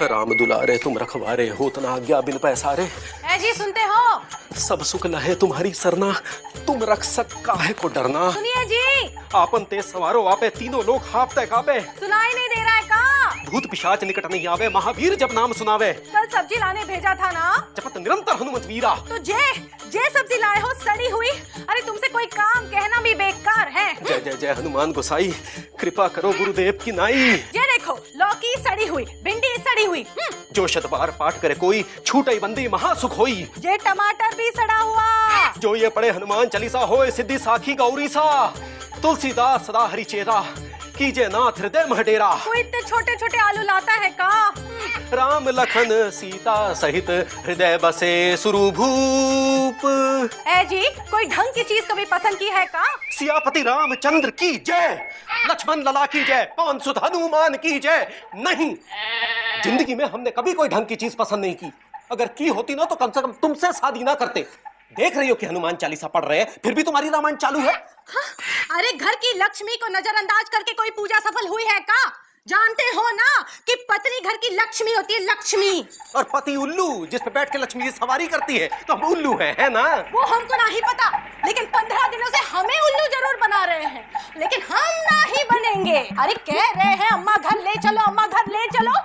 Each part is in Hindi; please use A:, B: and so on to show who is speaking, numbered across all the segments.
A: राम दुलारे तुम रखवारे हो तना आज्ञा बिन पैसारे।
B: है जी, सुनते हो?
A: सब सुख लहे तुम्हारी सरना, तुम रक्षक काहे को डरना।
B: सुनिए जी,
A: आपन तेज सवारो आपे, तीनों लोग हाफते कापे।
B: सुनाई नहीं दे रहा है का?
A: भूत पिशाच निकट नहीं आवे, महावीर जब नाम सुनावे।
B: कल सब्जी लाने भेजा था ना,
A: जपत निरंतर हनुमत वीरा।
B: तो जे सब्जी लाए हो सड़ी हुई। अरे तुमसे कोई काम कहना भी बेकार है।
A: जय जय जय हनुमान गोसाई, कृपा करो गुरुदेव की नाई।
B: ये देखो, लौकी सड़ी हुई, भिंडी सड़ी हुई।
A: जो शतबार पाठ करे कोई, छूटई बंदी महासुख होई।
B: ये टमाटर भी सड़ा हुआ।
A: जो ये पढ़े हनुमान चालीसा होए, सिद्धि साखी गौरी सा। तुलसीदास सदा हरि चेरा, कीजे नाथ हृदय मह डेरा।
B: कोई इतने छोटे छोटे आलू लाता है का?
A: राम लखन सीता सहित हृदय बसे सुरभूप।
B: है जी, कोई ढंग की चीज कभी पसंद की है का?
A: सियापति रामचंद्र की जय, लक्ष्मण लला की जय, पवन सुत हनुमान की जय। नहीं, जिंदगी में हमने कभी कोई ढंग की चीज पसंद नहीं की। अगर की होती ना तो कम से कम तुमसे शादी ना करते। देख रही हो कि हनुमान चालीसा पढ़ रहे हैं, फिर भी तुम्हारी रामायण चालू है।
B: हाँ, अरे घर की लक्ष्मी को नजरअंदाज करके कोई पूजा सफल हुई है का? जानते हो ना कि पत्नी घर की लक्ष्मी होती है, लक्ष्मी।
A: और पति उल्लू, जिस पे बैठ के लक्ष्मी जी सवारी करती है, तो हम उल्लू है ना?
B: वो हमको नहीं पता, लेकिन 15 दिनों से हमें उल्लू जरूर बना रहे हैं, लेकिन हम नहीं बनेंगे। अरे कह रहे हैं अम्मा घर ले चलो, अम्मा घर ले चलो।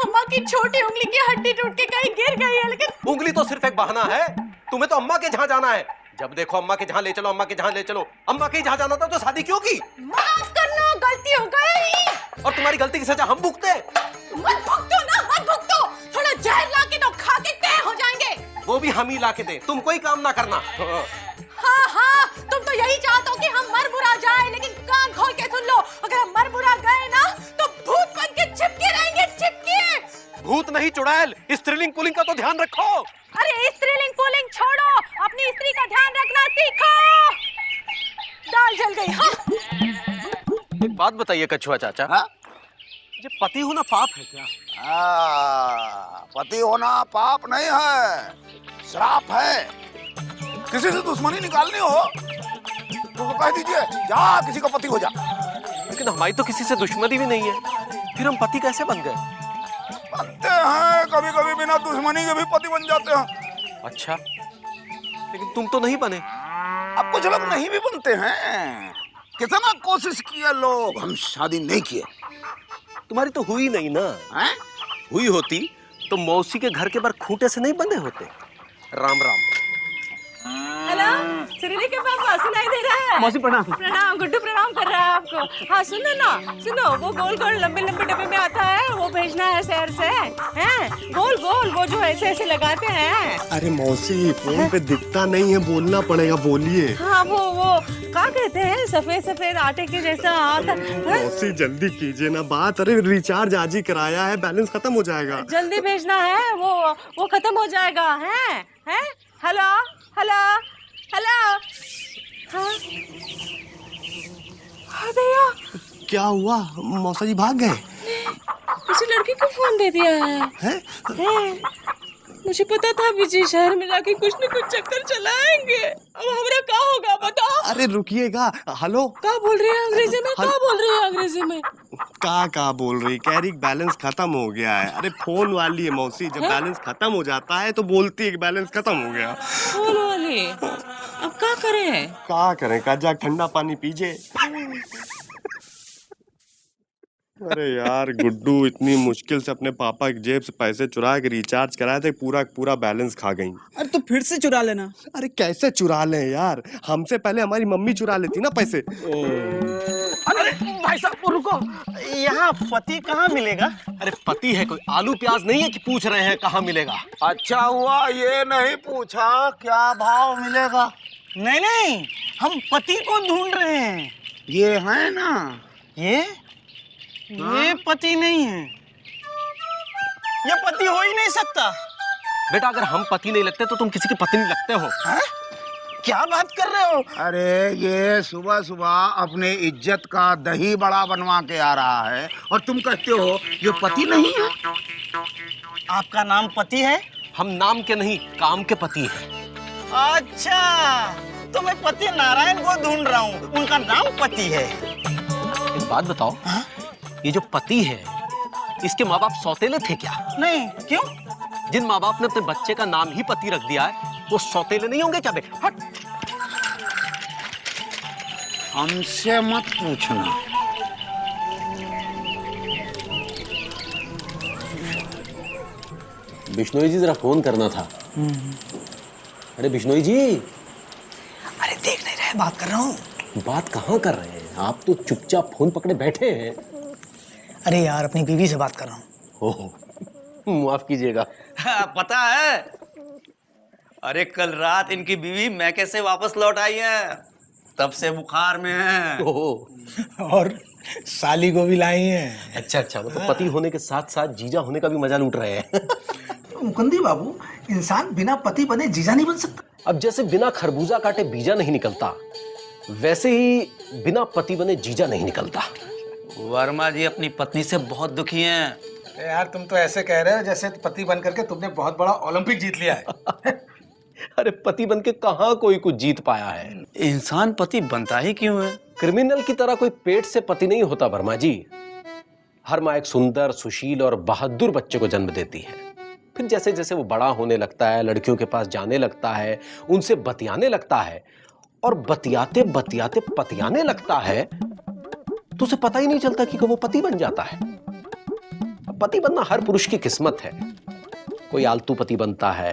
B: अम्मा की छोटी उंगली की हड्डी टूट के कहीं गिर गई है, लेकिन
A: उंगली तो सिर्फ एक बहाना है। तुम्हें तो अम्मा के जहाँ जाना है। जब देखो अम्मा के जहाँ ले चलो, अम्मा के जहाँ ले चलो। अम्मा के जहाँ जाना था तो शादी क्यों की?
B: माफ करना, गलती हो गई।
A: और तुम्हारी गलती की सजा हम भुगते।
B: मत भुगतो ना, मत भुगतो। थोड़ा जहर ला के दो, खा के तय हो जाएंगे।
A: वो भी हम ही ला के दे, तुम कोई काम ना करना।
B: हाँ हाँ, तुम तो यही चाहते हो कि हम मर बुरा जाए, लेकिन कान खोल के सुन लो, अगर हम मर बुरा गए ना तो भूत बन के चिपके रहेंगे, चिपके।
A: भूत नहीं चुड़ैल, स्त्रीलिंग पुल्लिंग का तो ध्यान रखो।
B: अरे स्त्रीलिंग पुल्लिंग छोड़ो, अपनी स्त्री का ध्यान रखना सीखो। दाल जल गई। हाँ?
A: एक बात बताइए कछुआ चाचा,
C: हाँ?
A: ये पति होना पाप है क्या?
C: पति होना पाप नहीं है, श्राप है। किसी से दुश्मनी निकालनी हो तो कह दीजिए, जा किसी का पति हो जा।
A: लेकिन हमारी तो किसी से दुश्मनी भी नहीं है, फिर हम पति कैसे बन गए?
C: बनते हैं, कभी कभी बिना दुश्मनी के भी पति बन जाते हैं।
A: अच्छा, लेकिन तुम तो नहीं बने।
C: अब कुछ लोग नहीं भी बनते हैं। कितना कोशिश किया लोग, हम शादी नहीं किए।
A: तुम्हारी तो हुई नहीं ना।
C: हैं?
A: हुई होती तो मौसी के घर के बाहर खूंटे से नहीं बंधे होते। राम राम।
B: हेलो, श्रीनी के पापा, सुनाई दे रहा है?
A: मौसी प्रणाम।
B: प्रणाम, गुड्डू प्रणाम कर रहा है आपको। हाँ सुनो ना, सुनो, वो गोल गोल लंबे लंबे डब्बे में आता है, वो भेजना है शहर से। हैं? गोल गोल, वो जो ऐसे ऐसे लगाते हैं।
D: अरे मौसी, फोन पे दिखता नहीं है, बोलना पड़ेगा, बोलिए।
B: हाँ, वो क्या कहते हैं, सफेद सफेद आटे के जैसा आता।
D: मौसी जल्दी कीजिए ना बात। अरे रिचार्ज आज ही कराया है, बैलेंस खत्म हो जाएगा।
B: जल्दी भेजना है, वो खत्म हो जाएगा। हैं? Hello hello hello. हाँ भैया,
D: क्या हुआ? मौसा जी भाग गए?
B: किसी लड़की को फोन दे दिया है? मुझे पता था विजय शहर में जाके कुछ न कुछ चक्कर चलाएंगे। अब हमारा क्या होगा बताओ?
D: अरे रुकिएगा। हेलो,
B: क्या बोल रही है अंग्रेजी में? क्या बोल रही है अंग्रेजी में?
D: का बोल रही? कह रही बैलेंस खत्म हो गया है। अरे फोन वाली है मौसी, जब बैलेंस खत्म हो जाता है तो बोलती है कि बैलेंस खत्म हो गया।
B: फोन वाली? अब क्या करें?
D: क्या करें? का जा ठंडा पानी पीजिए। अरे यार गुड्डू, इतनी मुश्किल से अपने पापा की जेब से पैसे चुरा के रिचार्ज कराए थे, पूरा बैलेंस खा गई।
E: अरे तो फिर से चुरा लेना।
D: अरे कैसे चुरा लें यार, हमसे पहले हमारी मम्मी चुरा लेती ना पैसे।
A: अरे भाई साहब रुको, यहाँ पति कहाँ मिलेगा? अरे पति है कोई, आलू प्याज नहीं है कि पूछ रहे हैं कहाँ मिलेगा।
C: अच्छा हुआ ये नहीं पूछा क्या भाव मिलेगा।
E: नहीं नहीं, हम पति को ढूंढ रहे हैं।
C: ये है ना,
E: ये पति नहीं है, ये पति हो ही नहीं सकता।
A: बेटा अगर हम पति नहीं लगते तो तुम किसी की पत्नी लगते हो।
E: है? क्या बात कर रहे हो?
C: अरे ये सुबह सुबह अपने इज्जत का दही बड़ा बनवा के आ रहा है और तुम कहते हो ये पति नहीं है।
E: आपका नाम पति है?
A: हम नाम के नहीं, काम के पति हैं।
E: अच्छा, तो मैं पति नारायण को ढूंढ रहा हूँ, उनका नाम पति है।
A: एक बात बताओ, ये जो पति है इसके माँ बाप सौतेले थे क्या?
E: नहीं, क्यों?
A: जिन माँ बाप ने अपने बच्चे का नाम ही पति रख दिया है वो सौतेले नहीं होंगे क्या बे? हट।
C: हमसे मत पूछना।
A: बिश्नोई जी जरा फोन करना था। अरे बिश्नोई जी।
F: अरे देख नहीं रहे, बात कर रहा हूँ।
A: बात कहाँ कर रहे हैं आप? तो चुपचाप फोन पकड़े बैठे हैं।
F: अरे यार, अपनी बीवी से बात कर रहा हूँ।
A: ओह, माफ कीजिएगा।
E: पता है, अरे कल रात इनकी बीवी मैके से वापस लौट आई है, तब से बुखार में है।
A: ओह,
F: और साली को भी लाई हैं।
A: अच्छा अच्छा, मतलब पति होने के साथ साथ जीजा होने का भी मजा लूट रहे हैं।
F: मुकुंदी बाबू, इंसान बिना पति बने जीजा नहीं बन सकता।
A: अब जैसे बिना खरबूजा काटे बीजा नहीं निकलता, वैसे ही बिना पति बने जीजा नहीं निकलता।
E: वर्मा जी अपनी पत्नी से बहुत दुखी हैं।
F: यार तुम तो ऐसे कह रहे हो जैसे पति बन करके तुमने बहुत बड़ा ओलंपिक जीत लिया है।
A: अरे पति बन के कहाँ कोई कुछ जीत पाया है?
E: इंसान पति बनता ही क्यों है?
A: क्रिमिनल की तरह कोई पेट से पति नहीं होता वर्मा जी। हर माँ एक सुंदर, सुशील और बहादुर बच्चे को जन्म देती है। फिर जैसे जैसे वो बड़ा होने लगता है, लड़कियों के पास जाने लगता है, उनसे बतियाने लगता है और बतियाते बतियाते पतियाने लगता है, तो उसे पता ही नहीं चलता कि वो पति बन जाता है। पति बनना हर पुरुष की किस्मत है। कोई आलतू पति बनता है,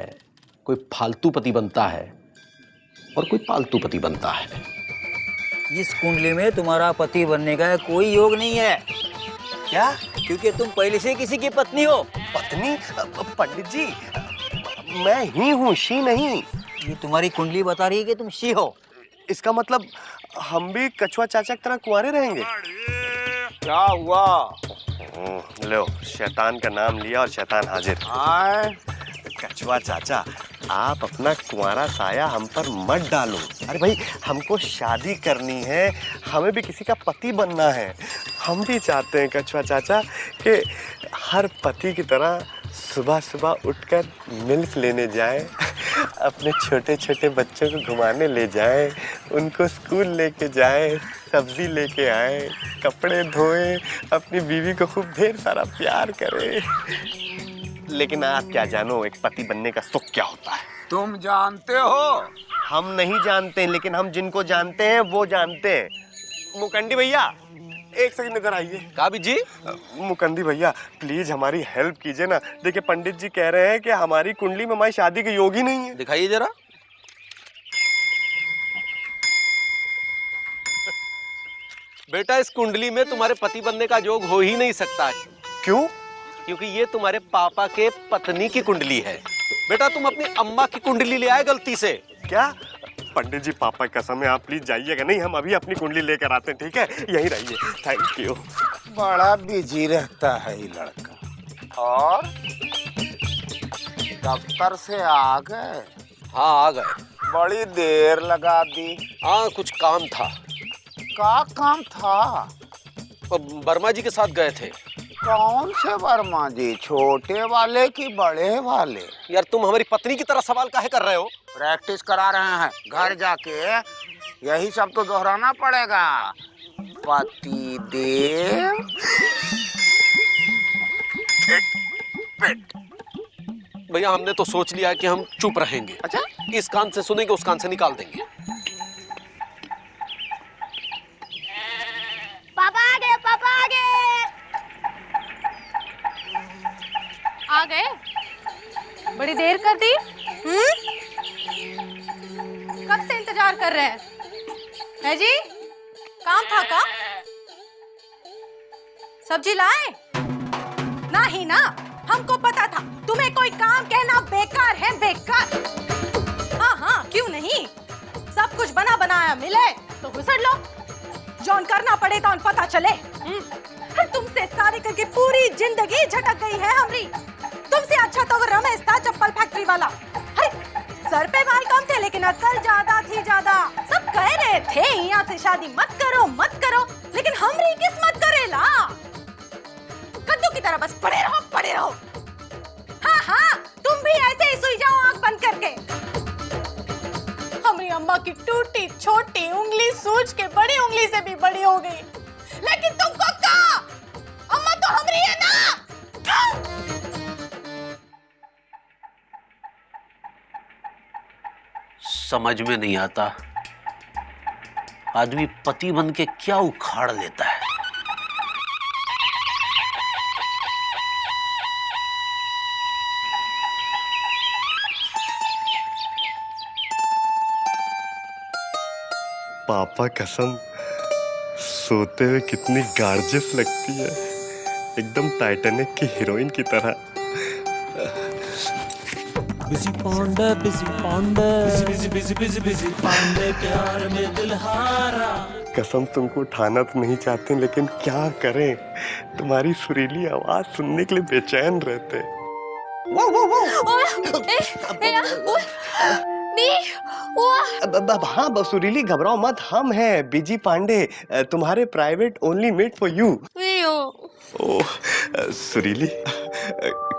A: कोई फालतू पति बनता है और कोई पालतू पति बनता है।
G: इस कुंडली में तुम्हारा पति बनने का कोई योग नहीं है।
D: क्या?
G: क्योंकि तुम पहले से किसी की पत्नी हो।
D: पत्नी? पंडित जी, मैं ही हूँ, शी नहीं।
G: ये तुम्हारी कुंडली बता रही है कि तुम शी हो।
D: इसका मतलब हम भी कछुआ चाचा की तरह कुंवारे रहेंगे?
C: क्या हुआ?
D: लो, शैतान का नाम लिया और शैतान हाजिर।
C: आए
D: कछुआ चाचा, आप अपना कुंवारा साया हम पर मत डालो। अरे भाई, हमको शादी करनी है, हमें भी किसी का पति बनना है। हम भी चाहते हैं कछुआ चाचा कि हर पति की तरह सुबह सुबह उठकर मिल्क लेने जाएं, अपने छोटे छोटे बच्चों को घुमाने ले जाएं, उनको स्कूल लेके जाएं, सब्जी लेके आएं, कपड़े धोएं, अपनी बीवी को खूब ढेर सारा प्यार करें। लेकिन आप क्या जानो एक पति बनने का सुख क्या होता है?
C: तुम जानते हो?
D: हम नहीं जानते, लेकिन हम जिनको जानते हैं वो जानते हैं। मुकंदी भैया, एक सेकंड इधर आइए।
A: काबिज जी,
D: मुकंदी भैया प्लीज हमारी हेल्प कीजिए ना। देखिए पंडित जी कह रहे हैं कि हमारी कुंडली में हमारी शादी के योग ही नहीं है।
A: दिखाइए जरा। बेटा, इस कुंडली में तुम्हारे पति बनने का योग हो ही नहीं सकता।
D: क्यों?
A: क्योंकि ये तुम्हारे पापा के पत्नी की कुंडली है। बेटा, तुम अपनी अम्मा की कुंडली ले आए गलती से।
D: क्या? पंडित जी पापा की कसम है, आप प्लीज जाइएगा। नहीं, हम अभी अपनी कुंडली लेकर आते हैं, ठीक है? यहीं रहिए। Thank you.
C: बड़ा बिजी रहता है ये लड़का। और दफ्तर से आ गए?
A: हाँ, आ गए।
C: बड़ी देर लगा दी।
A: हाँ, कुछ काम था।
C: क्या काम था?
A: वर्मा जी के साथ गए थे।
C: कौन से वर्मा जी, छोटे वाले कि बड़े वाले?
A: यार, तुम हमारी पत्नी की तरह सवाल काहे कर रहे हो?
C: प्रैक्टिस करा रहे हैं, घर जाके यही सब तो दोहराना पड़ेगा। पति देव
A: भैया, हमने तो सोच लिया कि हम चुप रहेंगे।
C: अच्छा,
A: इस कान से सुनेंगे, उस कान से निकाल देंगे।
B: पापा आ गए, पापा आ गए। आ गए? बड़ी देर कर दी। कब से इंतजार कर रहे हैं? है जी? काम था का? सब्जी लाए? नहीं ना, हमको पता था तुम्हें कोई काम कहना बेकार है, बेकार। हाँ हाँ, क्यों नहीं? सब कुछ बना बनाया मिले तो घुसड़ लो। जौन करना पड़े तो पता चले। तुमसे शादी करके पूरी जिंदगी झटक गई है हमारी। तुमसे अच्छा तो वो रमेश था, चप्पल फैक्ट्री वाला। अरे सर पे बाल कम थे लेकिन अक्ल ज्यादा थी, ज्यादा। सब कह रहे थे यहाँ से शादी मत करो, मत करो, लेकिन हमारी किस्मत करेला। कद्दू की तरह बस पड़े रहो, पड़े रहो। हाँ हाँ, तुम भी ऐसे ही सोई जाओ आंख बंद करके। हमारी अम्मा की टूटी छोटी उंगली सूझ के बड़ी उंगली से भी बड़ी हो गई, लेकिन तुमको क्या? अम्मा तो हमारी है ना।
H: समझ में नहीं आता, आदमी पति बन के क्या उखाड़ लेता है।
D: पापा कसम, सोते हुए कितनी गार्जियस लगती है, एकदम टाइटैनिक की हीरोइन की तरह।
I: Busy Pandey, busy Pandey, busy busy busy busy Pandey, प्यार में दिल हारा।
D: कसम तुमको उठाना तो नहीं चाहते, लेकिन क्या करें, तुम्हारी सुरीली आवाज सुनने के लिए बेचैन रहते। अब हाँ सुरीली, घबराओ मत, हम हैं बिजी पांडे, तुम्हारे private only made for you. Oh सुरीली,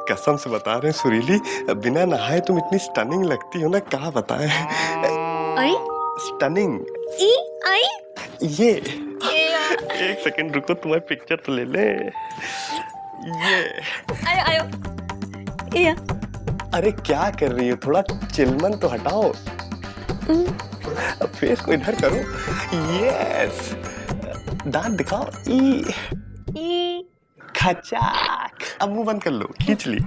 D: कसम से बता रहे हैं सुरीली, बिना नहाए तुम इतनी स्टनिंग लगती हो ना, क्या बताएं। स्टनिंग। ये एक सेकंड रुको, तुम्हारी पिक्चर तो ले ले। ये
B: आयो।
D: अरे क्या कर रही हो, थोड़ा चिलमन तो हटाओ, अब फेस को इधर करो। यस, दांत दिखाओ। ई खचाक। अब मुंह बंद कर लो, खींच ली।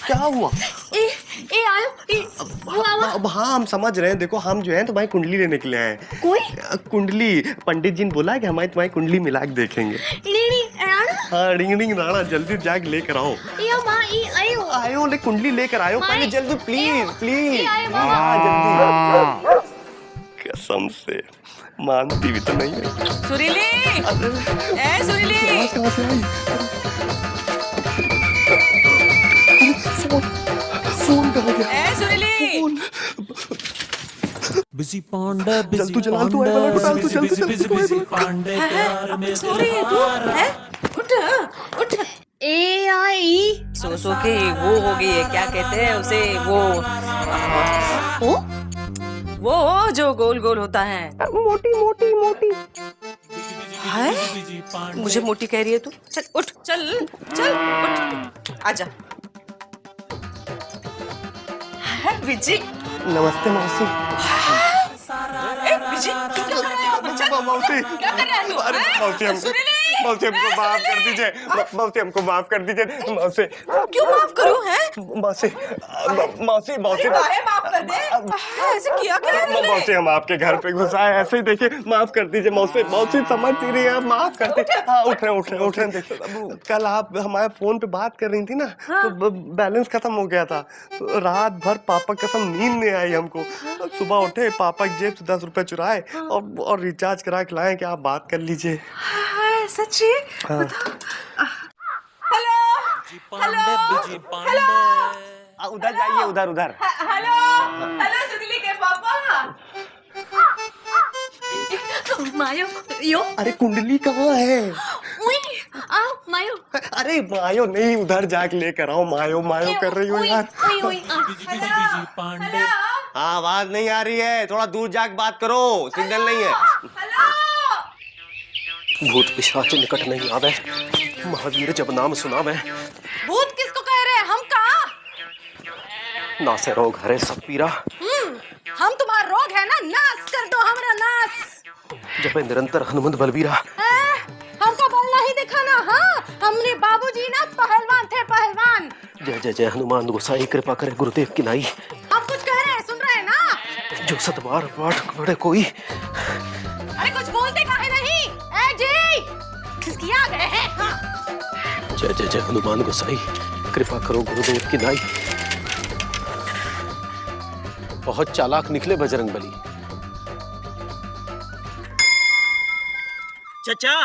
D: क्या हुआ? अब हाँ हम समझ रहे हैं, देखो हम जो है तुम्हारी कुंडली लेने के लिए आए हैं।
B: कोई
D: कुंडली, पंडित जी ने बोला कि हमारी तुम्हारी कुंडली मिला के देखेंगे। हाँ रिंग रिंग राणा, जल्दी जाके लेकर आओ। आयो ले, कुंडली लेकर आयो पहले जल्दी, प्लीज प्लीज। हाँ जल्दी, कसम से मानती भी तो नहीं है।
J: सुरीली, ए सुरीली,
D: कहाँ से आई? फोन कहाँ गया?
J: ए सुरीली,
I: बिजी पांडे, बिजी
D: तू चला, तू आए वाला उठा, तू चल
I: बिजी बिजी बिजी पांडे, प्यार में दिल हारा।
B: उठ। AI
J: सो के वो हो गई है, क्या कहते हैं उसे, वो जो गोल गोल होता है। मोटी है? मुझे मोटी कह रही है तू? चल उठ, चल उठ, आजा। विजी,
D: नमस्ते मौसी।
J: विजी, क्या कर रहा है?
D: मौसी,
J: क्या कर रहा है तू?
D: अरे मौसी हमको माफ कर दीजिए, मौसी हमको माफ कर दीजिए, मौसी।
J: क्यों माफ करूं, हैं?
D: मौसी
J: काहे माफ कर दे? ऐसे किया क्या है तूने?
D: मौसी हम आपके घर पे घुसा है, ऐसे ही देखिए, माफ कर दीजिए मौसी समझ नहीं रही है, माफ कर दीजिए। हाँ उठ रहे देखिए, कल आप हमारे फोन पे बात कर रही थी ना, तो बैलेंस खत्म हो गया था, तो रात भर पापा कसम नींद नहीं आई हमको। सुबह उठे, पापा की जेब से 10 रुपए चुराए और रिचार्ज करा के लाए कि आप बात कर लीजिए।
J: सच्ची?
D: हाँ।
J: Hello,
I: busy Pandey.
D: उधर जाइए, उधर।
J: हेलो सुरीली के पापा।
B: मायो यो।
D: अरे कुंडली कहाँ है?
B: आओ मायो।
D: अरे मायो नहीं, उधर जाके लेकर आओ। मायो कर रही हो यार।
I: बिजी पांडे।
D: हाँ आवाज नहीं आ रही है, थोड़ा दूर जाके बात करो, सिग्नल नहीं है।
A: भूत पिशाच निकट नहीं आवे, महावीर जब नाम सुनावे।
B: भूत किसको कह रहे हैं, हम कहाँ?
A: ना से रोग हरे सब पीरा।
B: हम तुम्हारा रोग है ना, नाश कर दो हमारा नाश।
A: जब निरंतर हनुमंत बलबीरा।
B: हमको बल नहीं दिखाना। हाँ हमने बाबूजी ना पहलवान थे, पहलवान।
A: जय जय हनुमान गोसाई, कृपा करे गुरुदेव की नाई।
B: हम कुछ कह रहे हैं, सुन रहे हैं ना?
A: जो सतबार पाठ पढ़े कोई।
B: अरे कुछ बोलते काहे नहीं? ए जी, खिसकिया गए हैं। हाँ।
A: जय हनुमान गोसाई, कृपा करो गुरुदेव की नाई। बहुत चालाक निकले बजरंगबली।
K: चचा,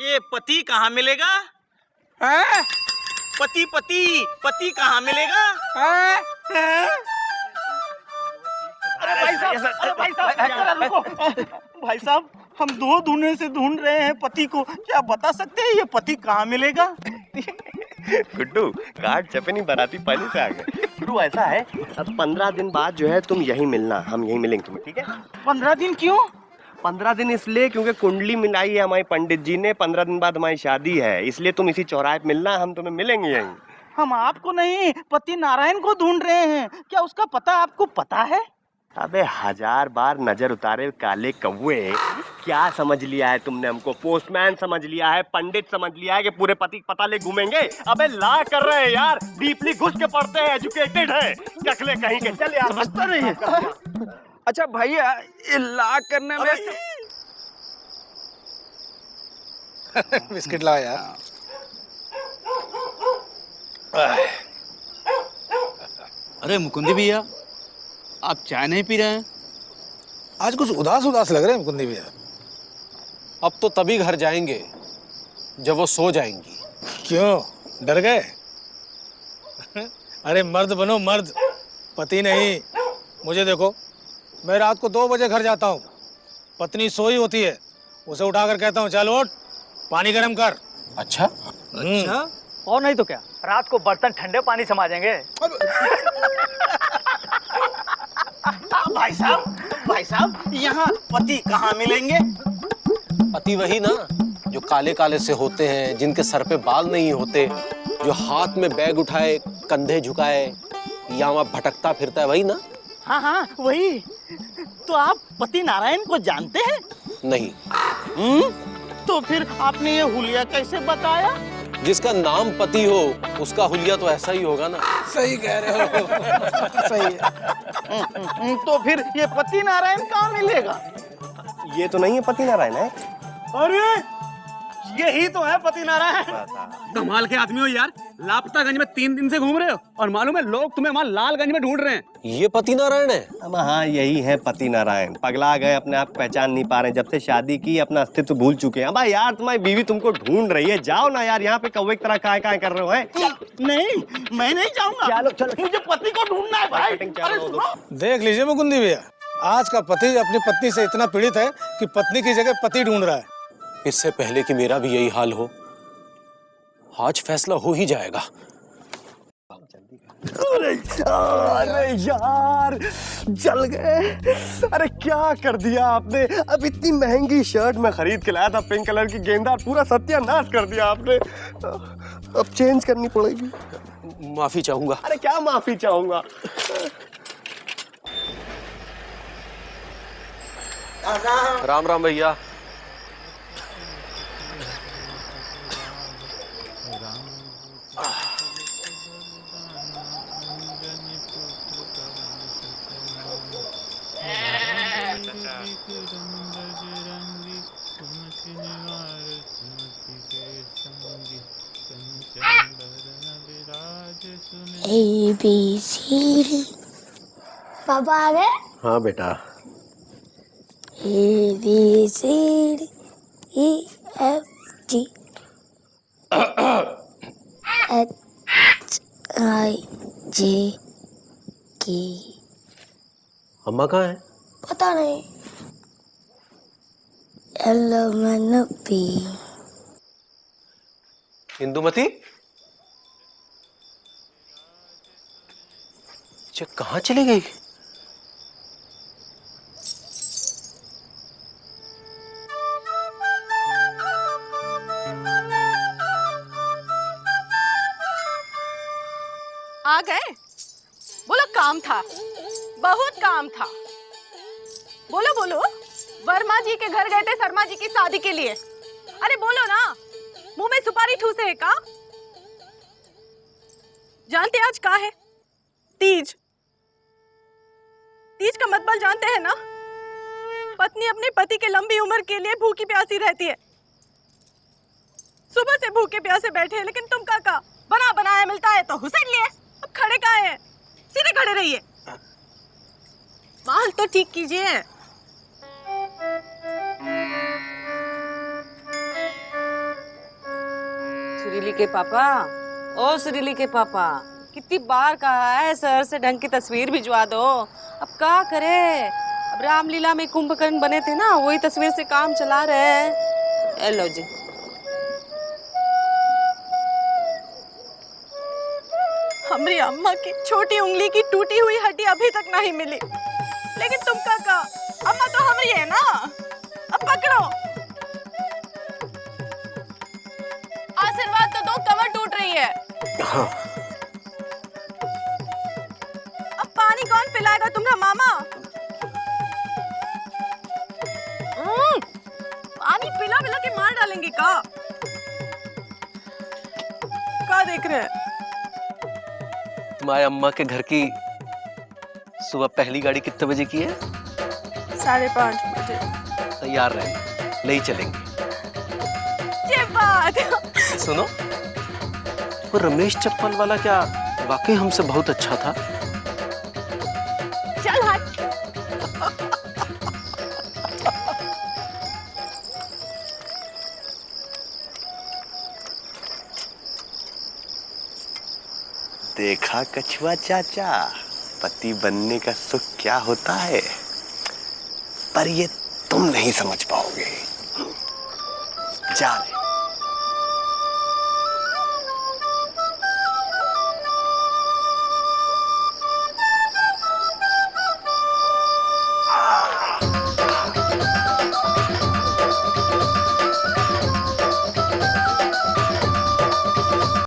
K: ये पति कहाँ मिलेगा? पति कहाँ मिलेगा? भाई साहब, हम 2 ढूंढने से ढूंढ रहे हैं पति को, क्या बता सकते हैं ये पति कहाँ मिलेगा?
D: गुड्डू, कार्ड चपनी बाराती पहले से आ गए। गुड्डू ऐसा है, अब 15 दिन बाद जो है तुम यहीं मिलना, हम यहीं मिलेंगे तुम्हें, ठीक है?
K: 15 दिन क्यों?
D: 15 दिन इसलिए क्योंकि कुंडली मिलाई है हमारे पंडित जी ने, 15 दिन बाद हमारी शादी है, इसलिए तुम इसी चौराहे पे मिलना, हम तुम्हें मिलेंगे यहीं।
K: हम आपको नहीं, पति नारायण को ढूंढ रहे हैं। क्या उसका पता आपको पता है?
D: अबे 1000 बार नजर उतारे काले कौवे, क्या समझ लिया है तुमने हमको? पोस्टमैन समझ लिया है, पंडित समझ लिया है कि पूरे पति पता ले घूमेंगे? अबे ला कर रहे हैं यार, डीपली घुस के पढ़ते हैं, एजुकेटेड है, कखले कहीं के। चल यार,
K: समझता नहीं है। अच्छा भैया, ये ला करने में
F: बिस्किट लाओ यार।
H: अरे मुकुंदी भैया, आप चाय नहीं पी रहे हैं?
F: आज कुछ उदास उदास लग रहे हैं मुकुंदी भैया।
A: अब तो तभी घर जाएंगे जब वो सो जाएंगी।
F: क्यों, डर गए? अरे मर्द बनो मर्द, पति नहीं। मुझे देखो, मैं रात को 2 बजे घर जाता हूँ, पत्नी सोई होती है, उसे उठाकर कहता हूँ चल उठ, पानी गर्म कर।
A: अच्छा?
F: अच्छा?
K: और नहीं तो क्या, रात को बर्तन ठंडे पानी से मांजेंगे। भाई साहब, यहाँ पति कहाँ मिलेंगे?
A: पति वही ना जो काले काले से होते हैं, जिनके सर पे बाल नहीं होते, जो हाथ में बैग उठाए, कंधे झुकाए, या वहाँ भटकता फिरता है, वही ना?
K: हाँ, वही। तो आप पति नारायण को जानते हैं?
A: नहीं।
K: तो फिर आपने ये हुलिया कैसे बताया?
A: जिसका नाम पति हो उसका हुलिया तो ऐसा ही होगा ना।
F: सही कह रहे हो।
K: सही है। तो फिर ये पति नारायण कहाँ मिलेगा?
D: ये तो नहीं है पति नारायण है।
K: अरे यही तो है पति नारायण।
H: कमाल के आदमी हो यार, लापतागंज में 3 दिन से घूम रहे हो और मालूम है लोग तुम्हें वहाँ लालगंज में ढूंढ रहे हैं।
A: ये पति नारायण है?
D: अब हाँ, यही है पति नारायण। पगला गए, अपने आप पहचान नहीं पा रहे, जब से शादी की अपना अस्तित्व भूल चुके हैं। अब यार तुम्हारी बीवी तुमको ढूंढ रही है, जाओ ना यार, यहाँ पे कौवे की तरह काय काय कर रहे हो? है
K: नहीं, मैं नहीं जाऊंगा। चलो, मुझे पति को ढूंढना है भाई। अरे सुनो।
F: देख लीजिए मुकुंदी भैया, आज का पति अपनी पत्नी से इतना पीड़ित है कि पत्नी की जगह पति ढूंढ रहा है।
A: इससे पहले कि मेरा भी यही हाल हो, आज फैसला हो ही जाएगा।
D: अरे यार, जल गए। अरे क्या कर दिया आपने? अब इतनी महंगी शर्ट मैं खरीद के लाया था, पिंक कलर की गेंदा, पूरा सत्यानाश कर दिया आपने। अब चेंज करनी पड़ेगी।
A: माफी चाहूंगा।
D: अरे क्या माफी चाहूंगा?
A: राम राम भैया।
L: ABC पापा आ गए?
D: हाँ बेटा।
L: ABCD EFG HIJK।
A: अम्मा कहाँ है?
L: पता नहीं। LMNP।
A: इंदुमती, कहाँ चली गई?
B: आ गए? बोलो काम था, बहुत काम था। बोलो बोलो। वर्मा जी के घर गए थे शर्मा जी की शादी के लिए। अरे बोलो ना, मुंह में सुपारी ठूसे है का? जानते आज का है? तीज। तीज का मतलब जानते हैं ना? पत्नी अपने पति के लंबी उम्र के लिए भूखी प्यासी रहती है। सुबह से भूखे प्यासे बैठे हैं, लेकिन तुम का बना बनाया मिलता है तो हुसैन लिए। अब खड़े काहे हैं? सीधे खड़े रहिए। माल तो ठीक कीजिए।
J: सुरीली के पापा, ओ सुरीली के पापा, कितनी बार कहा है सर से ढंग की तस्वीर भिजवा दो। अब क्या करे? अब रामलीला में कुंभकर्ण बने थे ना, वही तस्वीर से काम चला रहे हैं। लो जी।
B: हमारी अम्मा की छोटी उंगली की टूटी हुई हड्डी अभी तक नहीं मिली, लेकिन तुम का अम्मा तो हमारी है ना। अब पकड़ो, आशीर्वाद तो दो, कमर टूट रही है।
A: हाँ,
J: लाएगा तुम्हारा मामा? पानी पिला पिला के मार डालेंगे का? क्या देख रहे हैं?
A: तुम्हारे अम्मा के घर की सुबह पहली गाड़ी कितने बजे की है?
J: 5:30 बजे।
A: तैयार रहें, ले ही चलेंगे।
J: ये बात।
A: सुनो, वो रमेश चप्पल वाला क्या वाकई हमसे बहुत अच्छा था?
J: चल हट।
D: देखा कछुआ चाचा, पति बनने का सुख क्या होता है, पर ये तुम नहीं समझ पाओगे। जा रहे